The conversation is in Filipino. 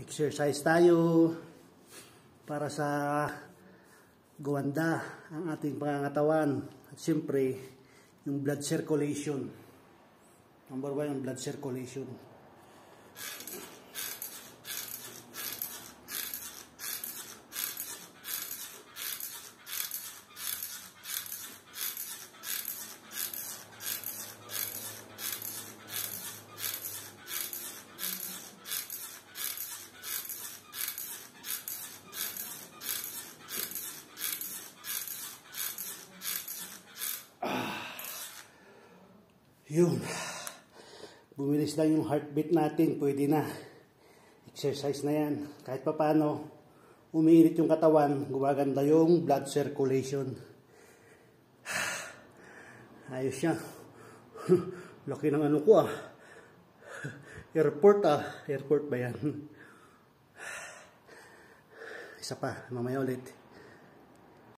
Exercise tayo para sa gumanda ang ating pangangatawan at siyempre yung blood circulation. Number 1 yung blood circulation. Yun. Bumilis lang yung heartbeat natin. Pwede na. Exercise na yan. Kahit pa paano, umiinit yung katawan, gumaganda yung blood circulation. Ayos siya. Laki ng ano ko ah. Airport ah. Airport ba yan? Isa pa. Mamaya ulit.